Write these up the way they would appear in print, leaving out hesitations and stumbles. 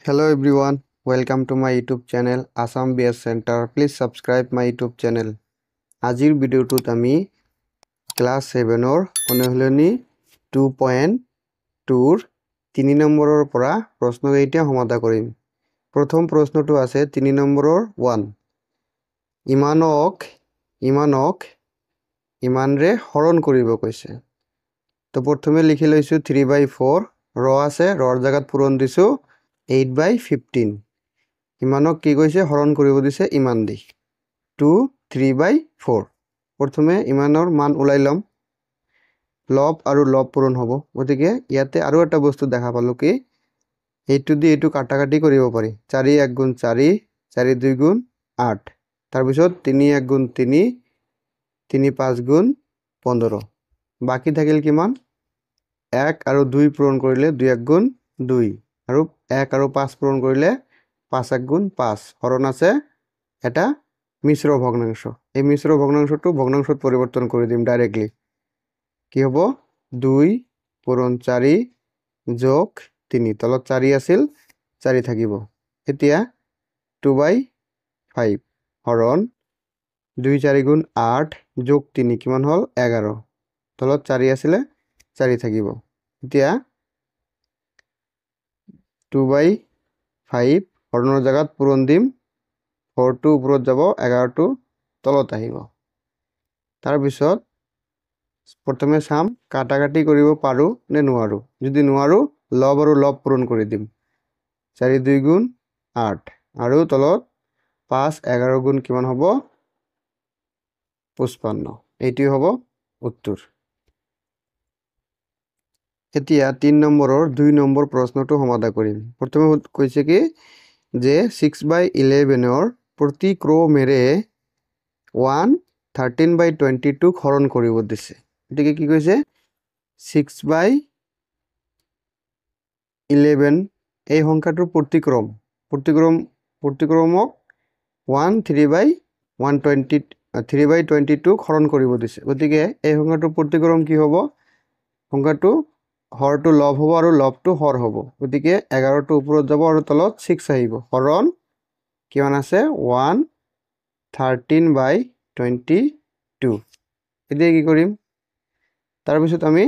Hello everyone, welcome to my YouTube channel Assam BS Center. Please subscribe my YouTube channel. আজিৰ ভিডিওটোত আমি class 7 ৰ অনুশীলনী 2.2 ৰ 3 নম্বৰৰ পৰা প্ৰশ্নকেইটা সমাধান কৰিম। প্ৰথম প্ৰশ্নটো আছে 3 নম্বৰৰ 1। ইমানৰে হৰণ কৰিব কৈছে। তো প্ৰথমে লিখি লৈছো 3/4 ৰ আছে, ৰৰ জাগাত পূৰণ দিছো 8/15। ইমানক কি কৈছে হৰণ কৰিব দিছে ইমান দি 2 3/4। প্ৰথমে ইমানৰ মান ওলাই লম, লব আৰু লব পূৰণ হ'ব। গতিকে ইয়াতে আৰু এটা বস্তু দেখা পালো কি এইটো দি এইটো কাটাকাটি কৰিব পাৰি। 4 × 1 = 4, 4 × 2 = 8। তাৰপিছত 3 × 1 = 3, 3 × 5 = 15। বাকি থাকিল কিমান 1 আৰু 2 পূৰণ কৰিলে 2 × 1 = 2 আৰু 1 আৰু 5 পূৰণ কৰিলে 5 × 1 = 5। হৰণ আছে এটা মিশ্ৰ ভগ্নাংশ। এই মিশ্ৰ ভগ্নাংশটো ভগ্নাংশত পৰিবৰ্তন কৰে দিম ডাইৰেক্টলি। কি হ'ব 2 পূৰণ 4 যোগ 3, তলত 4 আছিল 4 থাকিব। এতিয়া 2/5 হৰণ 2 × 4 = 8 যোগ 3 কিমান হল 11, তলত 4 আছিল 4 থাকিব। এতিয়া 2/5 হৰণৰ জাগাত পূৰণ দিম, 4টো ওপৰত যাব 11টো তলত আহিব। তাৰ পিছত প্ৰথমে চাম কাটাকাটি কৰিব পাৰো নে নোৱাৰো। যদি নোৱাৰো লব আৰু লব পূৰণ কৰি দিম। 4 × 2 = 8 আৰু তলত 5 11 গুণ কিমান হ'ব 55। এইটোই হ'ব উত্তৰ। এতিয়া 3 নম্বৰৰ 2 নম্বৰ প্ৰশ্নটো সমাধান কৰিম। প্ৰথমে কৈছে কি যে 6/11 প্ৰতি ক্ৰমেৰে 1 13/22 হৰণ কৰিব দিছে। এটাকে কি কৈছে 6/11 এই সংখ্যাটোৰ প্ৰতিক্ৰমক 1 3/22 হৰণ কৰিব দিছে। গতিকে এই সংখ্যাটোৰ প্ৰতিক্ৰম কি হ'ব, সংখ্যাটো হৰটো লব হ'ব আৰু লবটো হৰ হ'ব। গতিকে 11টো ওপৰত যাব আৰু তলত 6 আহিব। হৰণ কিমান আছে 1 13/22। এতিয়া কি কৰিম, তাৰপিছত আমি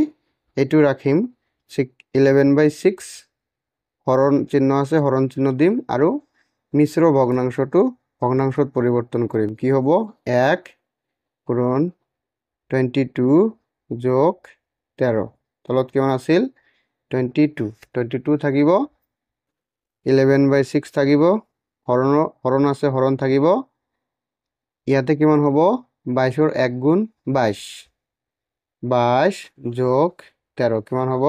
এইটো ৰাখিম 11/6, হৰণ চিহ্ন আছে হৰণ চিহ্ন দিম আৰু মিশ্ৰ ভগ্নাংশটো ভগ্নাংশত পৰিৱৰ্তন কৰিম। কি হ'ব 1 পূৰণ 22 যোগ 13, তলত কিমান আছিল 22 থাকিব, 11/6 থাকিব, হৰণ আছে হৰণ থাকিব। ইয়াতে কিমান হ'ব 22ৰ 1 গুণ 22, 22 যোগ 13 কিমান হ'ব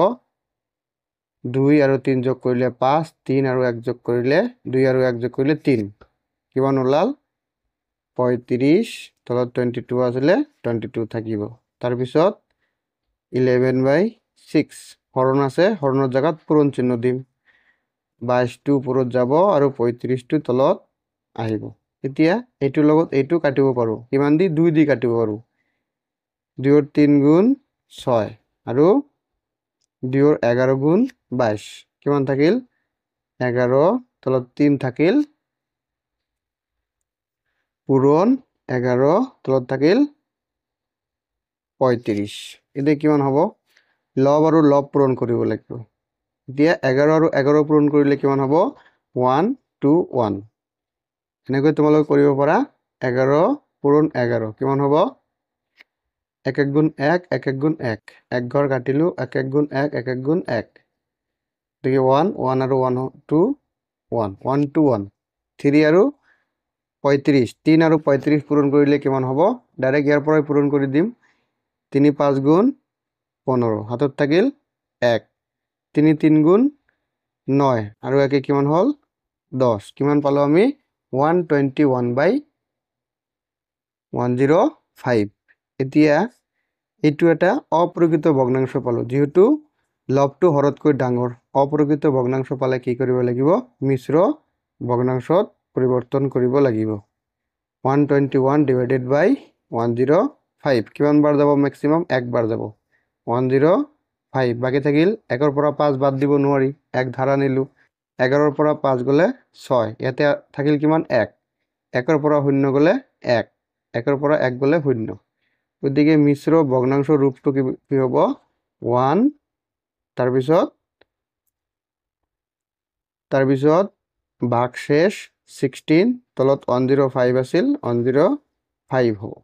2 আৰু 3 যোগ কৰিলে 5, 3 আৰু 1 যোগ কৰিলে 2 আৰু 1 যোগ কৰিলে 3 কিমান ওলাল 35, তলত 22 আছিলে 22 থাকিব। তাৰপিছত 11/6 হৰণ আছে হৰণৰ জাগাত পূৰণ চিহ্ন দিম, 22টো ওপৰত যাব আৰু 35টো তলত আহিব। এতিয়া এইটোৰ লগত এইটো কাটিব পাৰো, কিমান দি 2 দি কাটিব পাৰো। 2 ৰ 3 গুণ 6 আৰু 2 ৰ 11 গুণ 22 কিমান থাকিল 11, তলত 3 থাকিল পূৰণ 11, তলত থাকিল 35। এতিয়া কিমান হ'ব লব আৰু লব পূৰণ কৰিব লাগিব। এতিয়া 11 আৰু 11 পূৰণ কৰিলে কিমান হ'ব 1 2 1। এনেকৈ তোমালোকে কৰিব পাৰা। 11 পূৰণ 11 কিমান হ'ব 1 1 গুণ 1 1 1 গুণ 1, 1 ঘৰ কাটিলো 1 1 গুণ 1 1 1 গুণ 1। গতিকে 1 1 আৰু 1 2 1 1 2 1 3 আৰু 35, 3 আৰু 35 পূৰণ কৰিলে কিমান হ'ব ডাইৰেক্ট ইয়াৰ পৰাই পূৰণ কৰি দিম। 3 5 গুণ 15, হাতত থাকিল 1, 3 3 গুণ 9 আৰু 1 কিমান হ'ল 10। কিমান পালো আমি 121/105। এতিয়া এইটো এটা অপ্ৰকৃত ভগ্নাংশ পালো, যেহেতু লবটো হৰতকৈ ডাঙৰ। অপ্ৰকৃত ভগ্নাংশ পালে কি কৰিব লাগিব মিশ্ৰ ভগ্নাংশত পৰিৱৰ্তন কৰিব লাগিব। 121/105 কিমান বাৰ যাব মেক্সিমাম 1 বাৰ যাব 105। বাকি থাকিল 1ৰ পৰা 5 বাদ দিব নোৱাৰি, 1 ধাৰা নিলো 11ৰ পৰা 5 গ'লে 6 ইয়াতে থাকিল কিমান 1 1ৰ পৰা 0 গ'লে 1 1ৰ পৰা 1 গ'লে 0 গতিকে মিশ্ৰ ভগ্নাংশ ৰূপটো কি হ'ব 1 তাৰপিছত ভাগশেষ 16 তলত 105 আছিল 105 হ'ব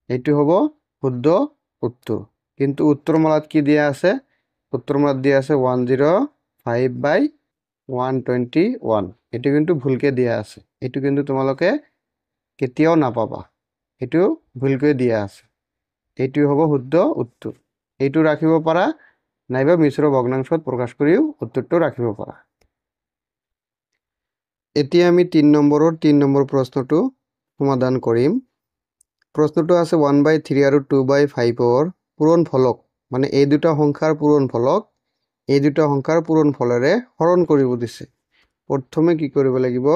এইটো হ'ব শুদ্ধ উত্তৰ কিন্তু উত্তৰমালাত কি দিয়া আছে উত্তৰমালাত দিয়া আছে 105/121 এটো কিন্তু ভুলকে দিয়া আছে এটো কিন্তু তোমালোকে কেতিয়াও নাপাবা এটো ভুলকৈ দিয়া আছে এইটো হ'ব শুদ্ধ উত্তৰ এইটো ৰাখিব পাৰা নাইবা মিশ্ৰ ভগ্নাংশত প্ৰকাশ কৰিও উত্তৰটো ৰাখিব পাৰা এতিয়া আমি 3 নম্বৰ প্ৰশ্নটো সমাধান কৰিম প্ৰশ্নটো আছে 1/3 আৰু 2/5ৰ পূৰণফলক মানে এই দুটা সংখ্যাৰ পূৰণফলক এই দুটা সংখ্যাৰ পূৰণফলেৰে হৰণ কৰিব দিছে প্ৰথমে কি কৰিব লাগিব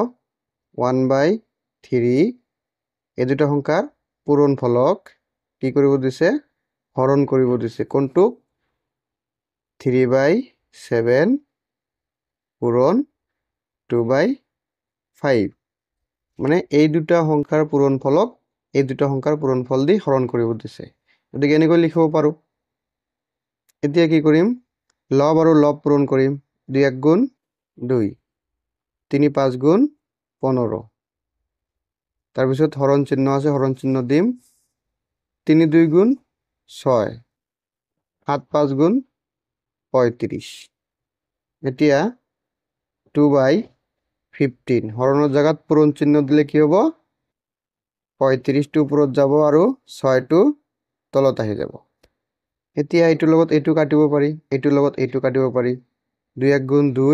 1/3 এই দুটা সংখ্যাৰ পূৰণফলক কি কৰিব দিছে হৰণ কৰিব দিছে কোনটো 3/7 পূৰণ 2/5 মানে এই দুটা সংখ্যাৰ পূৰণফলক এই দুটা সংখ্যাৰ পূৰণফল দি হৰণ কৰিব দিছে গতিকে এনেকৈ লিখিব পাৰো এতিয়া কি কৰিম লব আৰু লব পূৰণ কৰিম 2 1 গুণ 2 3 5 গুণ 15 তাৰপিছত হৰণ চিহ্ন আছে হৰণ চিহ্ন দিম 3 2 গুণ 6 7 5 গুণ 35 এতিয়া 2/15 হৰণৰ জায়গাত পূৰণ চিহ্ন দিলে কি হ'ব 35 টো ওপৰত যাব আৰু 6 টো তলত আহি যাব এতিয়া এইটোৰ লগত এইটো কাটিব পাৰি এইটোৰ লগত এইটো কাটিব পাৰি 2 1 গুণ 2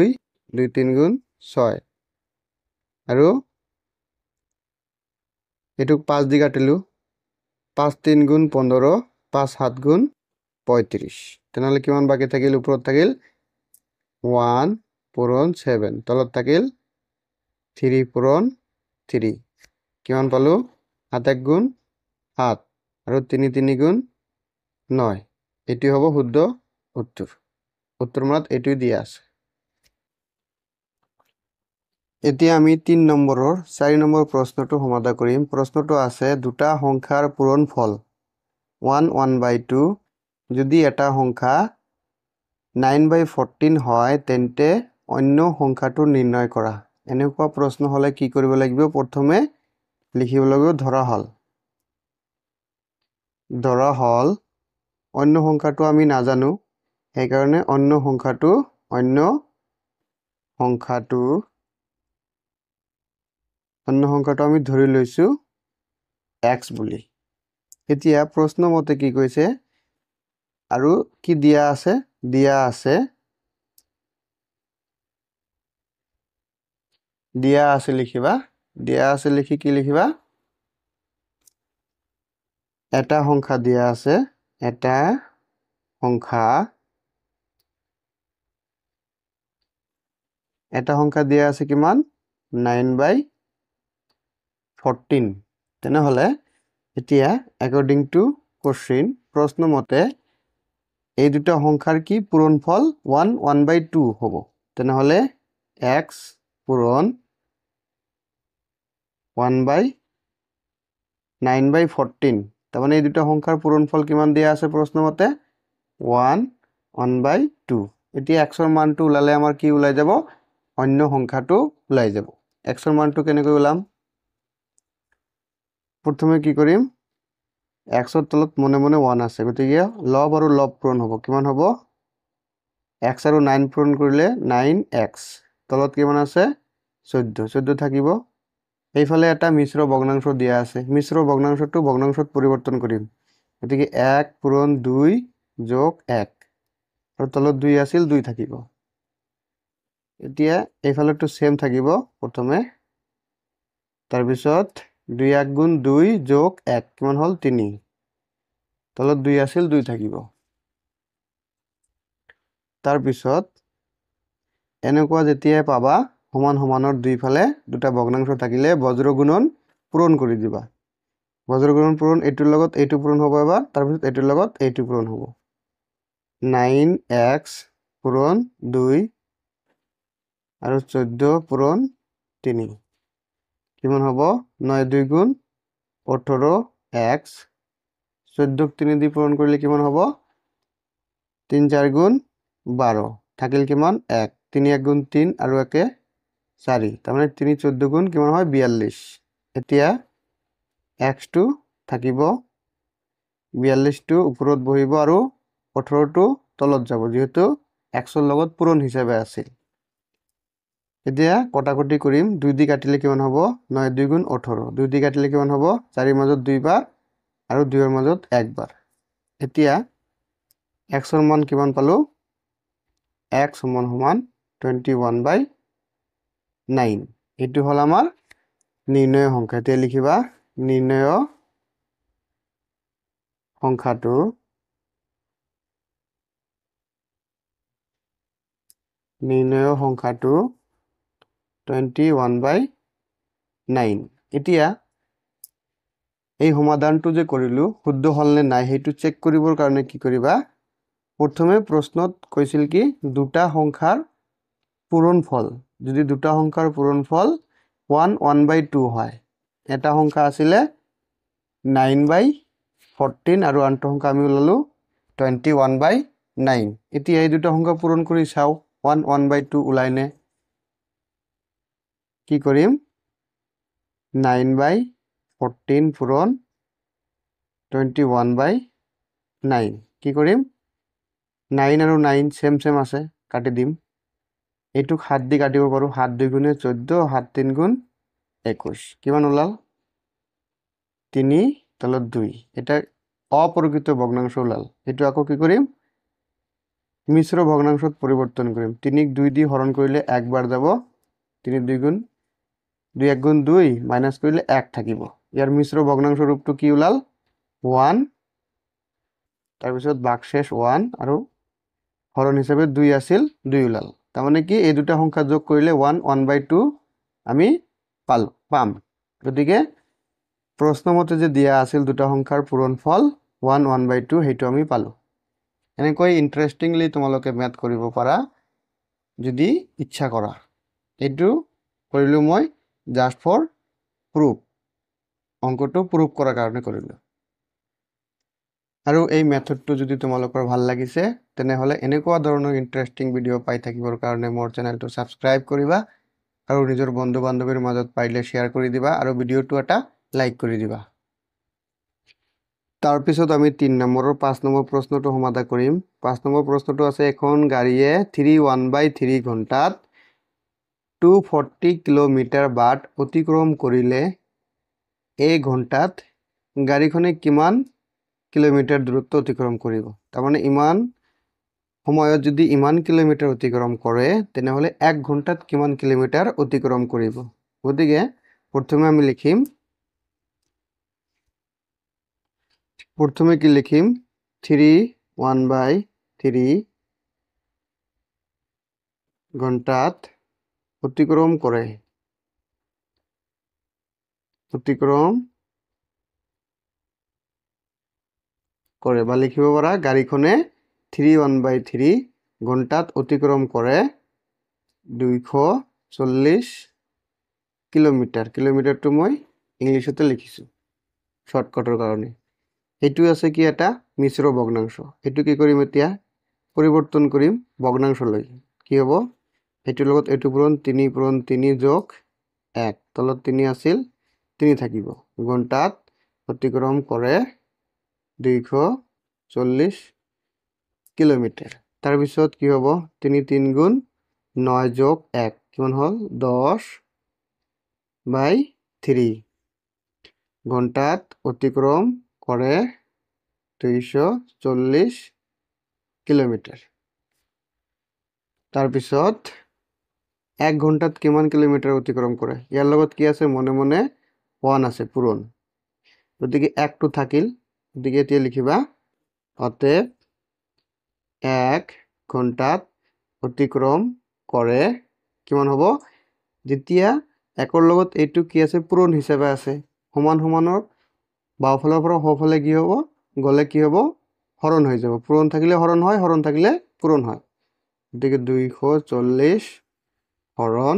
2 3 গুণ 6 আৰু এইটোক 5 দি কাটিলো 5 3 গুণ 15 5 7 গুণ 35 তেনেহলে কিমান বাকি থাকিল ওপৰত থাকিল 1 পূৰণ 7 তলত থাকিল 3 পূৰণ 3 কিমান পালো 7 1 গুণ 7 আৰু 3 3 গুণ 9 এটি হ'ব শুদ্ধ উত্তৰ উত্তৰমালাত এটি দিয়া আছে এতিয়া আমি 3 নম্বৰৰ 4 নম্বৰ প্ৰশ্নটো সমাধান কৰিম প্ৰশ্নটো আছে দুটা সংখ্যাৰ পূৰণফল 1 1/2 যদি এটা সংখ্যা 9/14 হয় তেন্তে অন্য সংখ্যাটো নিৰ্ণয় কৰা এনেকুৱা প্ৰশ্ন হলে কি কৰিব লাগিব প্ৰথমে লিখিব লাগিব ধৰা হল অন্য সংখ্যাটো আমি নাজানো সেই কাৰণে অন্য সংখ্যাটো আমি ধৰি লৈছো x বুলি এতিয়া প্ৰশ্ন মতে কি কৈছে আৰু কি দিয়া আছে লিখি কি লিখিবা এটা সংখ্যা দিয়া আছে এটা সংখ্যা দিয়া আছে কিমান 9/14 তেনেহলে এতিয়া according to question প্ৰশ্ন মতে এই দুটা সংখ্যাৰ কি পূৰণফল 1 1/2 হ'ব তেনেহলে x পূৰণ 1/9/14 তাৰমানে এই দুটা সংখ্যাৰ পূৰণফল কিমান দিয়া আছে প্ৰশ্ন মতে 1 1/2 এতিয়া x ৰ মানটো উলালে আমাৰ কি উলাই যাব অন্য সংখ্যাটো উলাই যাব x ৰ মানটো কেনেকৈ উলাম প্ৰথমে কি কৰিম x ৰ তলত মনে মনে 1 আছে গতিকে লব আৰু লব পূৰণ হ'ব কিমান হ'ব x আৰু 9 পূৰণ কৰিলে 9x তলত কিমান আছে 14 থাকিব এইফালে এটা মিশ্ৰ ভগ্নাংশ দিয়া আছে মিশ্ৰ ভগ্নাংশটো ভগ্নাংশত পৰিৱৰ্তন কৰিম গতিকে 1 পূৰণ 2 যোগ 1 আৰু তলত 2 আছিল 2 থাকিব এতিয়া এইফালেটো সেম থাকিব প্ৰথমে তাৰ পিছত 2 1 গুণ 2 যোগ 1 কিমান হল 3 তলত 2 আছিল 2 থাকিব তাৰ পিছত এনেকুৱা যেতিয়া পাবা সমান সমানৰ দুই ফালে দুটা ভগ্নাংশ থাকিলে বজ্ৰ গুণন পূৰণ কৰি দিবা বজ্ৰ গুণন পূৰণ এটোৰ লগত এটো পূৰণ হ'ব এবাৰ তাৰ পিছত এটোৰ লগত এটো পূৰণ হ'ব 9x পূৰণ 2 আৰু 14 পূৰণ 3 কিমান হ'ব 9 2 গুণ 18 x 14 3 দি পূৰণ কৰিলে কিমান হ'ব 3 4 গুণ 12 থাকিল কিমান 1 3 1 গুণ 3 আৰু 1 4 তাৰমানে 3 14 গুণ কিমান হয় 42 এতিয়া x টো থাকিব 42 টো ওপৰত বহিব আৰু 18 টো তলত যাব যেহেতু x ৰ লগত পূৰণ হিচাপে আছিল এতিয়া কটাকটি কৰিম 2 দি কাটিলে কিমান হ'ব 9 2 গুণ 18 2 দি কাটিলে কিমান হ'ব 4 ৰ মাজত 2 বাৰ আৰু 2 ৰ মাজত 1 বাৰ এতিয়া x ৰ মান কিমান পালো x সমান সমান 21/9 এটো হল আমাৰ নিৰ্ণয় সংখ্যা তে লিখিবা নিৰ্ণয় সংখ্যাটো 21/9 এতিয়া এই সমাধানটো যে কৰিলো শুদ্ধ হল নে নাই হেতু চেক কৰিবৰ কাৰণে কি কৰিবা প্ৰথমে প্ৰশ্নত কৈছিল কি দুটা সংখ্যাৰ পূৰণফল যদি দুটা সংখ্যাৰ পূৰণফল 1/2 হয় এটা সংখ্যা আছিলে 9/14 আৰু আনটো সংখ্যা আমি উলালো 21/9 এতিয়া এই দুটা সংখ্যা পূৰণ কৰি চাও 1/2 উলাই নে কি কৰিম 9/14 পূৰণ 21/9 কি কৰিম 9 আৰু 9 সেম আছে কাটি দিম এটুক 7 দি কাটিব পাৰো 7 2 গুণে 14 7 3 গুণ 21 কিমান ওলাল 3 তলত 2 এটা অপ্ৰকৃত ভগ্নাংশ ওলাল এটো আকৌ কি কৰিম মিশ্ৰ ভগ্নাংশত পৰিৱৰ্তন কৰিম 3 ক 2 দি হৰণ কৰিলে 1 বাৰ যাব 3 2 গুণ 2 1 গুণ 2 মাইনাস কৰিলে 1 থাকিব ইয়াৰ মিশ্ৰ ভগ্নাংশ ৰূপটো কি ওলাল 1 তাৰ পিছত ভাগশেষ 1 আৰু হৰণ হিচাপে 2 আছিল 2 ওলাল তাৰ মানে কি এই দুটা সংখ্যা যোগ কৰিলে 1/2 আমি পাম গতিকে প্ৰশ্নমতে যে দিয়া আছিল দুটা সংখ্যাৰ পূৰণফল 1/2 হেতু আমি পালো এনেকৈ ইন্টাৰেস্টিংলি তোমালোকে ম্যাথ কৰিব পাৰা যদি ইচ্ছা কৰা এটো কৰিলো মই জাস্ট ফৰ প্ৰুফ অংকটো প্ৰুফ কৰাৰ কাৰণে কৰিলো আৰু এই মেথডটো যদি তোমালোকৰ ভাল লাগিছে তেনেহলে এনেকুৱা ধৰণৰ ইন্টাৰেস্টিং ভিডিও পাই থাকিবৰ কাৰণে মোৰ চেনেলটো সাবস্ক্ৰাইব কৰিবা আৰু নিজৰ বন্ধু বান্ধৱীৰ মাজত পাইলে শেয়াৰ কৰি দিবা আৰু ভিডিওটো এটা লাইক কৰি দিবা তাৰ পিছত আমি 3 নম্বৰৰ 5 নম্বৰ প্ৰশ্নটো সমাধান কৰিম 5 নম্বৰ প্ৰশ্নটো আছে এখন গাড়ীয়ে 3 ঘণ্টাত 240 কিলোমিটাৰ বাট অতিক্ৰম কৰিলে এই ঘণ্টাত গাড়ীখনে কিমান কিলোমিটাৰ দূৰত্ব অতিক্ৰম কৰিব তাৰমানে ইমান সময়ত যদি ইমান কিলোমিটাৰ অতিক্ৰম কৰে তেনেহলে 1 ঘণ্টাত কিমান কিলোমিটাৰ অতিক্ৰম কৰিব গতিকে প্ৰথমে আমি লিখিম প্ৰথমে কি লিখিম 1/3 ঘণ্টাত অতিক্ৰম কৰে বা লিখিব পাৰা গাড়ীখনে 1/3 ঘণ্টাত অতিক্ৰম কৰে 240 কিলোমিটাৰ কিলোমিটাৰটো মই ইংলিছতে লিখিছো শৰ্টকাটৰ কাৰণে এটু আছে কি এটা মিশ্ৰ ভগ্নাংশ এটু কি কৰিম এতিয়া পৰিৱৰ্তন কৰিম ভগ্নাংশ লৈ কি হ'ব এটুৰ লগত এটু পূৰণ 3 পূৰণ 3 যোগ 1 তলত 3 আছিল 3 থাকিব ঘণ্টাত অতিক্ৰম কৰে 240 কিলোমিটাৰ তাৰ পিছত কি হ'ব 3 3 গুণ 9 যোগ 1 কিমান হল 10/3 ঘণ্টাত অতিক্ৰম কৰে 240 কিলোমিটাৰ তাৰ পিছত 1 ঘণ্টাত কিমান কিলোমিটাৰ অতিক্ৰম কৰে ইয়াৰ লগত কি আছে মনে মনে 1 আছে পূৰণ গতিকে 1 টো থাকিল গতিকে এতিয়া লিখিবা অতএব 1 ঘণ্টাত অতিক্ৰম কৰে কিমান হ'ব যেতিয়া 1 ৰ লগত এইটো কি আছে পূৰণ হিচাপে আছে সমান সমানৰ বাওফালৰ পৰা সোঁফালে কি হ'ব গলে কি হ'ব হৰণ হৈ যাব পূৰণ থাকিলে হৰণ হয় হৰণ থাকিলে পূৰণ হয় গতিকে 240 হৰণ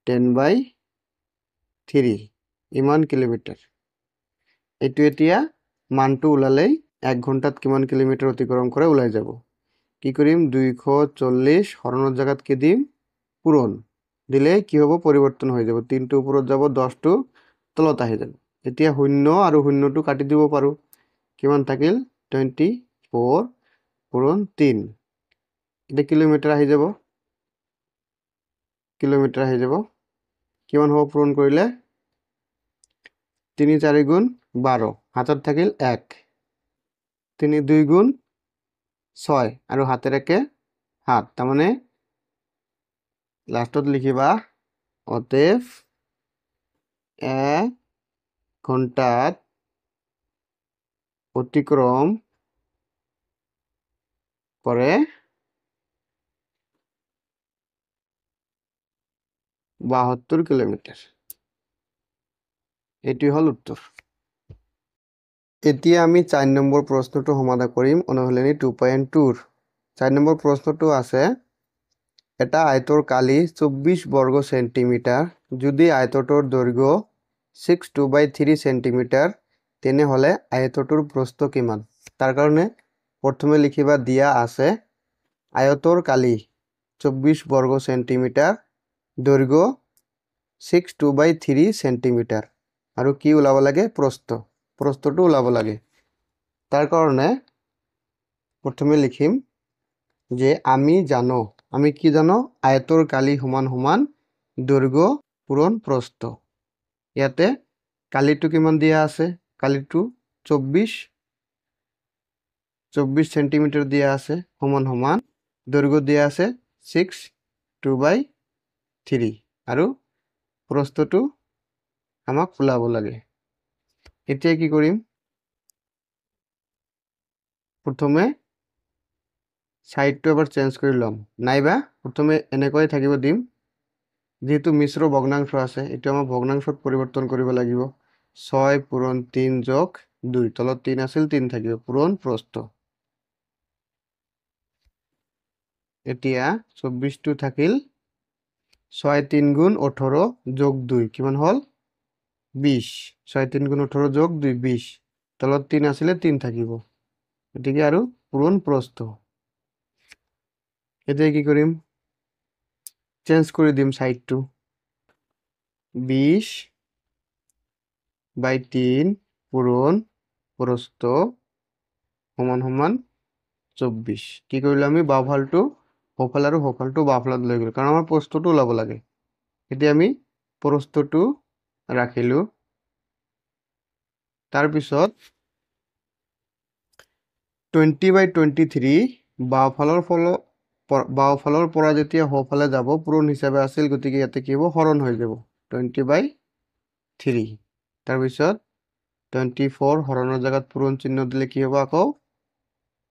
10/3 ইমান কিলোমিটাৰ। এইটো এতিয়া মানটো ওলালেই 1 ঘণ্টাত কিমান কিলোমিটাৰ অতিক্ৰম কৰে ওলাই যাব। কি কৰিম 240 হৰণৰ জায়গাত কি দিম পূৰণ দিলে কি হ'ব পৰিৱৰ্তন হৈ যাব 3টো ওপৰত যাব 10টো তলত আহি যাব। এতিয়া 0 আৰু 0টো কাটি দিব পাৰো কিমান থাকিল 24 পূৰণ 3 এটা কিলোমিটাৰ আহি যাব কিমান হ'ব পূৰণ কৰিলে 3 4 গুণ 12 হাতত থাকিল 1 3 2 গুণ 6 আৰু হাতের একে 7 তার মানে লাস্টত লিখিবা অতএব 1 ঘণ্টাত অতিক্রম করে 72 কিলোমিটার। এটি হল উত্তর। এতিয়া আমি 4 নম্বৰ প্ৰশ্নটো সমাধান কৰিম অনুশীলনী 2.2 4 নম্বৰ প্ৰশ্নটো আছে এটা আয়তৰ কালি 24 বৰ্গ সেন্টিমিটাৰ যদি আয়তটোৰ দৈৰ্ঘ্য 6/2/3 সেন্টিমিটাৰ তেনেহলে আয়তটোৰ প্ৰস্থ কিমান। তাৰ কাৰণে প্ৰথমে লিখিবা দিয়া আছে আয়তৰ কালি 24 বৰ্গ সেন্টিমিটাৰ দৈৰ্ঘ্য 6/2/3 সেন্টিমিটাৰ আৰু কি ওলাব লাগে প্ৰস্থটো ওলাব লাগে। তাৰ কাৰণে প্ৰথমে লিখিম যে আমি কি জানো আয়তৰ কালি সমান সমান দৈৰ্ঘ্য পূৰণ প্ৰস্থ। ইয়াতে কালিটো কিমান দিয়া আছে কালিটো 24 সেন্টিমিটাৰ দিয়া আছে সমান সমান দৈৰ্ঘ্য দিয়া আছে 6/2/3 আৰু প্ৰস্থটো আমাক ওলাব লাগে। এতিয়া কি কৰিম প্ৰথমে সাইডটো এবাৰ চেঞ্জ কৰি লম নাইবা প্ৰথমে এনেকৈ থাকিব দিম যেহেতু মিশ্ৰ ভগ্নাংশ আছে এটা আমাৰ ভগ্নাংশত পৰিৱৰ্তন কৰিব লাগিব 6 পূৰণ 3 যোগ 2 তলত 3 আছিল 3 থাকিব পূৰণ প্ৰস্থ। এতিয়া 24টো থাকিল 6 3 গুণ 18 যোগ 2 কিমান হল 20 6 3 গুণ 18 যোগ 2 20 তলত 3 আসলে 3 থাকিব এটিকে আৰু পূৰণ প্ৰস্থ। এতিয়া কি কৰিম চেঞ্জ কৰি দিম সাইডটো 20/3 পূৰণ প্ৰস্থ সমান সমান 24 কি কৰিলো আমি বাওফালটো সোঁফাল আৰু সোঁফালটো বাওফালত লৈ গ'লো কাৰণ আমাৰ প্ৰস্থটো ওলাব লাগে। এতিয়া আমি প্ৰস্থটো ৰাখিলো তাৰ পিছত 20/23 বাওফালৰ পৰা যেতিয়া সোঁফালে যাব পূৰণ হিচাপে আছিল গতিকে ইয়াতে কি হ'ব হৰণ হৈ যাব 20/3 তাৰ পিছত 24 হৰণৰ জায়গাত পূৰণ চিহ্ন দিলে কি হ'ব আকৌ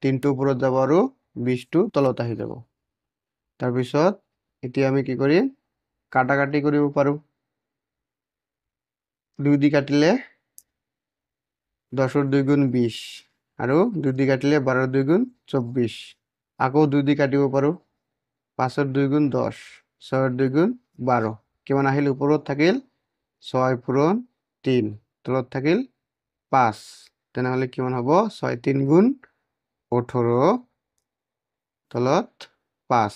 3টো ওপৰত যাব আৰু 20টো তলত আহি যাব। তাৰ পিছত এতিয়া আমি কি কৰিম কাটাকাটি কৰিব পাৰো 2 দি কাটিলে 10 2 গুণ 20 আৰু 2 দি কাটিলে 12 2 গুণ 24 আকৌ 2 দি কাটিব পাৰো 5 2 গুণ 10 6 2 গুণ 12 কিমান আহিল ওপৰত থাকিল 6 পূৰণ 3 তলত থাকিল 5 তেনেহলে কিমান হ'ব 6 3 গুণ 18 তলত 5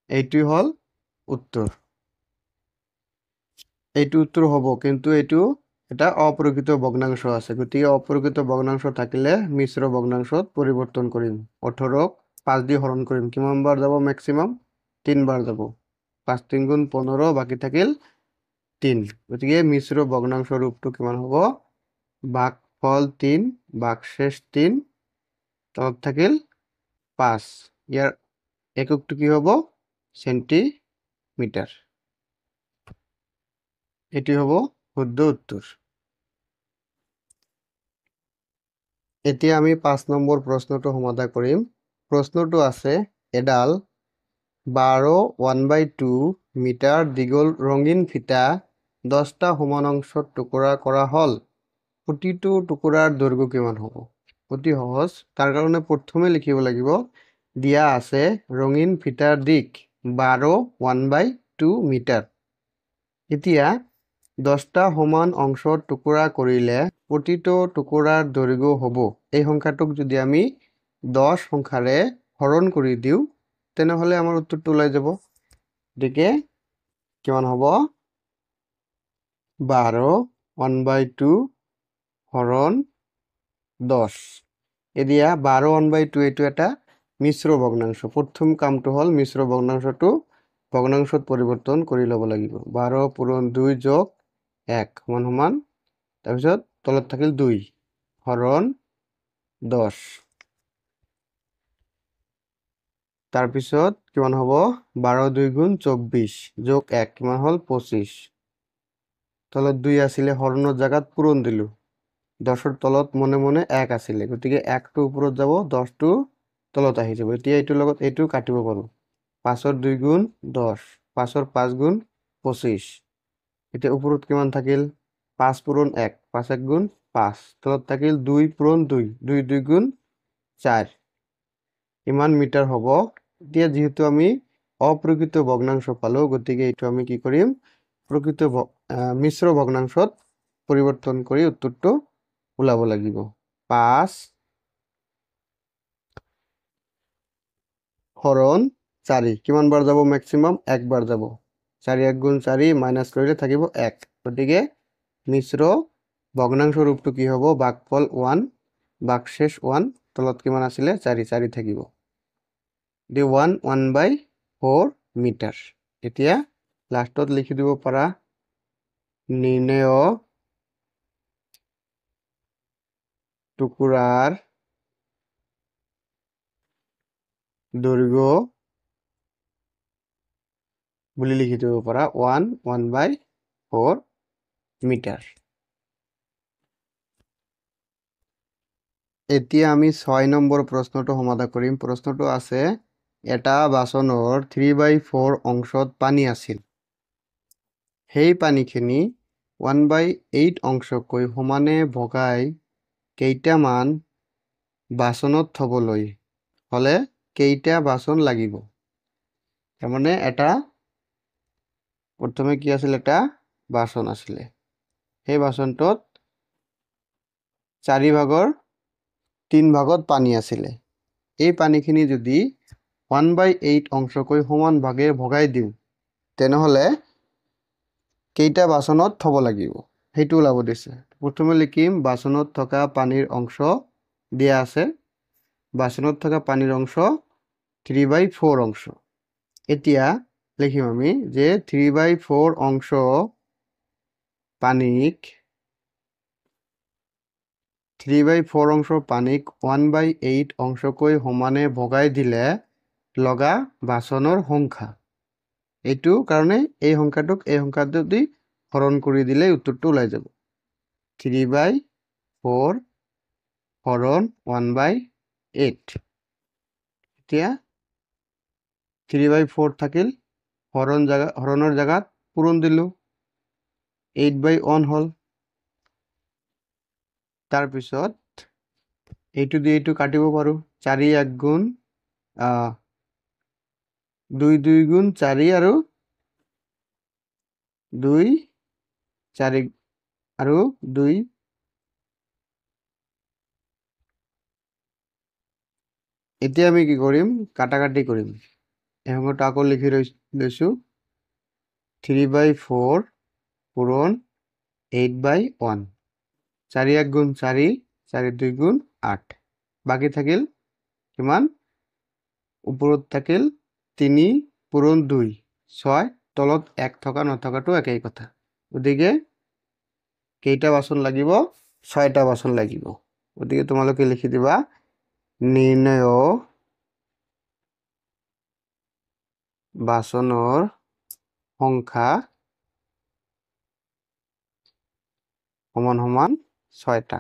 এইটো হল উত্তৰ। এইটো উত্তৰ হ'ব কিন্তু এইটো এটা অপ্ৰকৃত ভগ্নাংশ আছে গতিকে অপ্ৰকৃত ভগ্নাংশ থাকিলে মিশ্ৰ ভগ্নাংশত পৰিৱৰ্তন কৰিম 18 5 দি হৰণ কৰিম কিমান বাৰ যাব ম্যাক্সিমাম 3 বাৰ যাব 5 3 গুণ 15 বাকি থাকিল 3 গতিকে মিশ্ৰ ভগ্নাংশ ৰূপটো কিমান হ'ব ভাগফল 3 ভাগশেষ 3 তলত থাকিল 5 ইয়াৰ এককটো কি হ'ব সেন্টিমিটাৰ। এটি হব শুদ্ধ উত্তৰ। এতিয়া আমি 5 নম্বৰ প্ৰশ্নটো সমাধান কৰিম। প্ৰশ্নটো আছে এডাল 12 1/2 মিটাৰ দীঘল ৰঙীন ফিটা 10টা সমান অংশত টুকুৰা কৰা হল প্ৰতিটো টুকুৰাৰ দৈৰ্ঘ্য কিমান হ'ব। অতি সহজ তাৰ কাৰণে প্ৰথমে লিখিব লাগিব দিয়া আছে ৰঙীন ফিটাৰ দিক 12 1/2 মিটাৰ। এতিয়া 10টা সমান অংশত টুকুৰা কৰিলে প্ৰতিটো টুকুৰাৰ দৈৰ্ঘ্য হ'ব। এই সংখ্যাটোক যদি আমি 10 সংখ্যাৰে হৰণ কৰি দিওঁ তেনেহ'লে আমাৰ উত্তৰটো ওলাই যাব। গতিকে কিমান হ'ব? 12 1/2 হৰণ 10। এতিয়া 12 1/2 এইটো এটা মিশ্ৰ ভগ্নাংশ। প্ৰথম কামটো হ'ল মিশ্ৰ ভগ্নাংশটো ভগ্নাংশত পৰিৱৰ্তন কৰি ল'ব লাগিব। 12 পূৰণ 2 যোগ 1 সমান সমান, তাৰপিছত তলত থাকিল 2 হৰণ 10। তাৰপিছত কিমান হ'ব? 12 2 গুণ 24 যোগ 1 কিমান হ'ল? 25। তলত 2 আছিলে, হৰণৰ জাগাত পূৰণ দিলোঁ। 10ৰ তলত মনে মনে 1 আছিলে, গতিকে 1টো ওপৰত যাব, 10টো তলত আহি যাব। এতিয়া এইটোৰ লগত এইটো কাটিব পাৰোঁ। 5ৰ 2 গুণ 10, 5ৰ 5 গুণ 25। এতিয়া ওপৰত কিমান থাকিল? 5 পূৰণ 1, 5 1 গুণ 5। তলত থাকিল 2 পূৰণ 2, 2 2 গুণ 4। ইমান মিটাৰ হ'ব। এতিয়া যিহেতু আমি অপ্ৰকৃত ভগ্নাংশ পালোঁ, গতিকে এইটো আমি কি কৰিম? প্ৰকৃত মিশ্ৰ ভগ্নাংশত পৰিৱৰ্তন কৰি উত্তৰটো ওলাব লাগিব। 5 হৰণ 4 কিমান বাৰ যাব? মেক্সিমাম 1 বাৰ যাব। 4 1 গুণ 4 মাইনাছ কৰিলে থাকিব 1। গতিকে মিশ্ৰ ভগ্নাংশ ৰূপটো কি হ'ব? ভাগফল 1, ভাগশেষ 1, তলত কিমান আছিলে? 4 4 থাকিব। 1 1/4 মিটাৰ। এতিয়া লাষ্টত লিখি দিব পাৰা নিৰ্ণয় টুকুৰাৰ দৈৰ্ঘ্য বুলি লিখি দিব পাৰা 1 1/4 মিটাৰ। এতিয়া আমি 6 নম্বৰ প্ৰশ্নটো সমাধান কৰিম। প্ৰশ্নটো আছে, এটা বাচনৰ 3/4 অংশত পানী আছিল। সেই পানীখিনি 1/8 অংশকৈ সমানে ভগাই কেইটামান বাচনত থবলৈ হ'লে কেইটা বাচন লাগিব? তাৰমানে এটা প্ৰথমে কি আছিল? এটা বাচন আছিলে। সেই বাচনটোত 4 ভাগৰ 3 ভাগত পানী আছিলে। এই পানীখিনি যদি 1/8 অংশকৈ সমান ভাগে ভগাই দিওঁ তেনেহ'লে কেইটা বাচনত থ'ব লাগিব সেইটো ওলাব দিছে। প্ৰথমে লিখিম বাচনত থকা পানীৰ অংশ দিয়া আছে। বাচনত থকা পানীৰ অংশ 3/4 অংশ। এতিয়া লিখিম আমি যে 3/4 অংশ পানীক 1/8 অংশকৈ সমানে ভগাই দিলে লগা বাচনৰ সংখ্যা। এইটো কাৰণে এই সংখ্যাটোক এই সংখ্যাটো দি হৰণ কৰি দিলে উত্তৰটো ওলাই যাব। 3/4 হৰণ 1/8। এতিয়া 3/4 থাকিল, হৰণৰ জাগাত পূৰণ দিলোঁ, 8/1 হ'ল। তাৰপিছত এইটো দি এইটো কাটিব পাৰোঁ। 4 1 গুণ 2 2 গুণ 4 আৰু 2 4 আৰু 2। এতিয়া আমি কি কৰিম? কাটাকাটি কৰিম। এই সংখ্যাটো আকৌ লিখি লৈছোঁ। 3/4 পূৰণ 8/1। 4 1 গুণ 4, 4 2 গুণ 8। বাকী থাকিল কিমান? ওপৰত থাকিল 3 পূৰণ 2 6, তলত 1 থকা নথকাটো একেই কথা। গতিকে কেইটা বাচন লাগিব? 6টা বাচন লাগিব। গতিকে তোমালোকে লিখি দিবা নিৰ্ণয় বাচনৰ সংখ্যা সমান সমান 6টা।